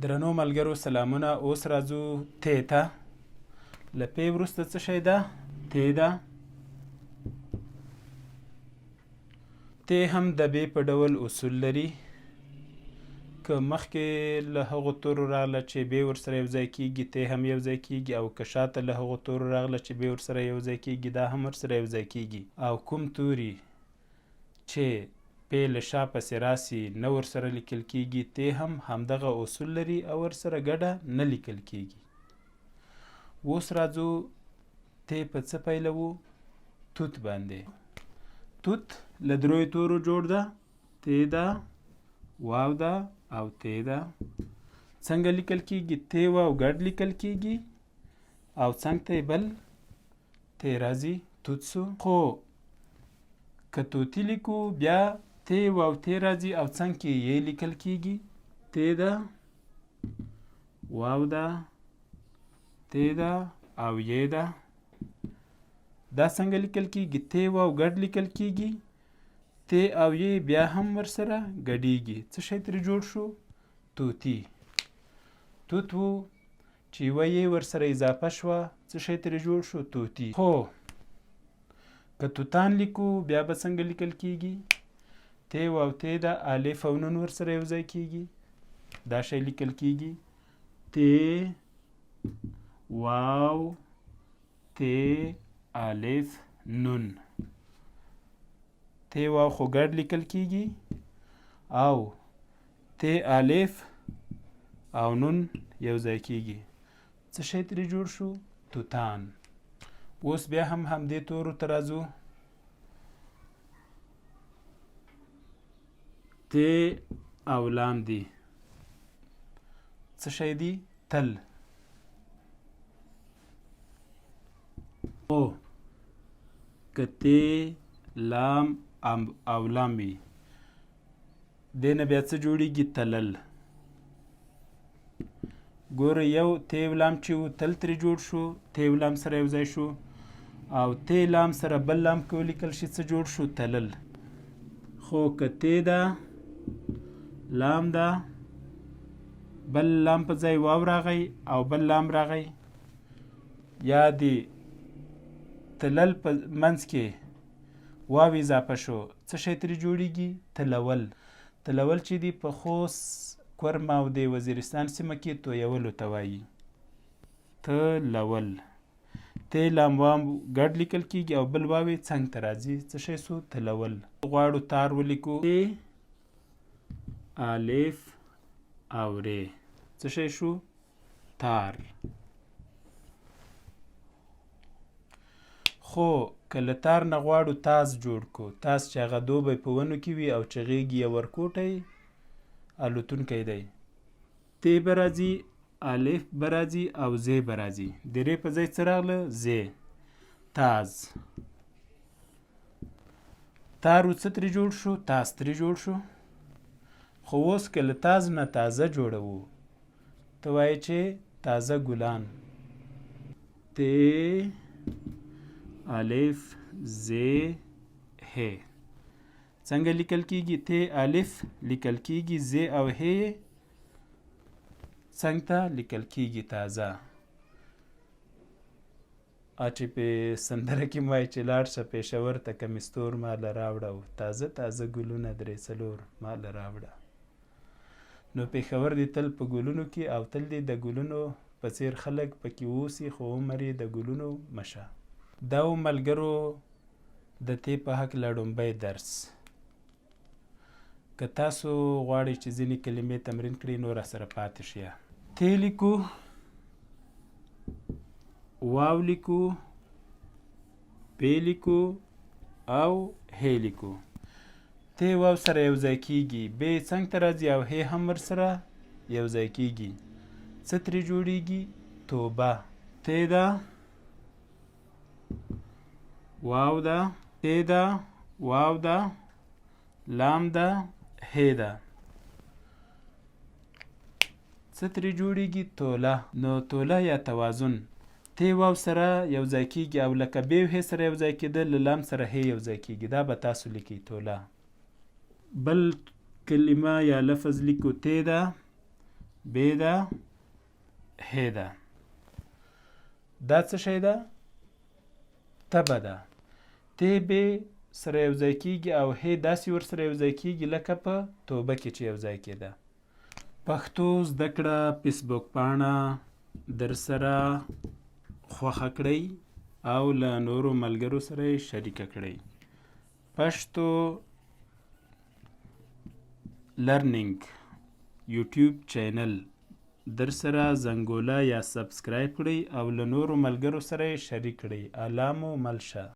درنو ملګرو سلامونه. اوس راځو ت ته. له پ وروسته څه شی ده؟ ت ده. ت هم د ب په ډول اصول لري. که مخکې له هغو تورو راغله چې ب ورسره یوځای کېږي ت هم یوځای کېږي، او که شاته له هغو تورو راغله چې ب ورسره یوځای کېږي دا هم ورسره یوځای کېږي. او کوم توري چې پ له شا پسې راسي نه ورسره لیکل کېږي ت هم همدغه اصول لري او ورسره ګډه نه لیکل کېږي. اوس راځو ت په څه پیلوو؟ توت باندې. توت له دریو تورو جوړ ده، ت ده، واو ده او ت ده. څنګه لیکل کېږي؟ ت واو ګډ لیکل کېږي او څنګ ته بل ت راځي، توت سو. خو که توتی لیکو بیا ت واو ت راځي او څنګ کې یې لیکل کېږي، ت ده، واو ده، ت ده او یې ده. دا څنګه لیکل کېږي؟ ت واو ګډ لیکل کېږي، ت او یې بیا هم ورسره ګډیږي. څه شی ترې جوړ شو؟ توتی. توت و چې یوه یې ورسره اضافه شوه، څه شی ترې جوړ شو؟ توتی. خو که توتان لیکو بیا به څنګه لیکل کېږي؟ ت واو ت ده، الف او نون ورسره یوځای کېږي، دا شی لیکل کېږي ت واو ت الف نون. ت واو خو ګډ لیکل کېږي او ت الف او نون یوځای کېږي. څه شی ترې جوړ شو؟ توتان. اوس بیا هم همدې تورو ته راځو. ت او لام دی. څه شی دی؟ تل. او که ت لام او لام وي دې نه بیا څه جوړیږي؟ تلل. ګوره یو ت لام چې و تل ترې جوړ شو، ت لام سره یوځای شو، او ت لام سره بل لام که ولیکل شي څه جوړ شو؟ تلل. خو که ت ده، لام ده، بل لام په ځای واو راغی او بل لام راغی، یا دې تلل په منځ کې واو اضافه شو، څه شی ترې جوړیږي؟ تلول. تلول چې دی په خوست، کرم او د وزیرستان سیمه کې تویولو ته وایي. تلول. ت لام واو ګډ لیکل کېږي او بل واو یې څنګ ته راځي، څه شی سو؟ تلول. غواړو تار ولیکو، ت الف او ر، څه شی شو؟ تار. خو که له تار نه غواړو تاز جوړ کو، تاز چې هغه دوبی په ونو کې وي او چغیږي یې ورکوټی الوتونکی دی، ت به راځي، الف به راځي او ز به راځي. د ر په ځای څه راغله؟ ز. تاز. تار و څه ترې جوړ شو؟ تاز ترې جوړ شو. خو اوس که له تاز نه تازه جوړوو ته وایې چې تازه ګلان. ت الف ز ه. څنګه لیکل کېږي؟ ت الف لیکل کېږي، ز او ه څنګ ته لیکل کېږي، تازه. چې په سندره کې مو وایي چې لاړ شه پېښور ته کمیستور ماله راوړه، او تازه تازه ګلونه درې څلور ماله راوړه. نو پېښور دې تل په ګلونو کې او تل دې د ګلونو په څېر خلک پکې اوسي، خو عمر یې د ګلونو مشه. دا و ملګرو د ت په هکله لومړی درس. که تاسو غواړئ چې ځینې کلمې تمرین کړئ نو راسره پاتې شئ. ت لیکو، واو لیکو، پ لیکو او ه لیکو. ت واو سره یوځای کېږي، ب څنګ ته راځي او ه هم ورسره یوځای کېږي. څه ترې جوړیږي؟ توبه. ت ده، واو ده، ت ده، واو ده، لام ده، ه ده. څه ترې جوړیږي؟ توله. نو توله یا توازن. ت واو سره یوځای کېږي او لکه ب او ه سره یوځای کېدل له لام سره ه یوځای کېږي، دا به تاسو لیکئ توله. بل کلمه یا لفظ لیکو ت ده، ب ده ه ده. دا څه شی ده؟ تبه ده. ت ب سره یوځای کېږي او ه داسې ورسره یوځای کېږي لکه په توبه کې چې یوځای کېده. پښتو زده کړه فیسبوک پاڼه درسره خوښه کړئ او له نورو ملګرو سره یې شریکه کړئ. پښتو لرنینګ یوټیوب چینل درسره زنګوله یا سبسکرایب کړئ او له نورو ملګرو سره یې شریک کړئ. الله مو مل شه.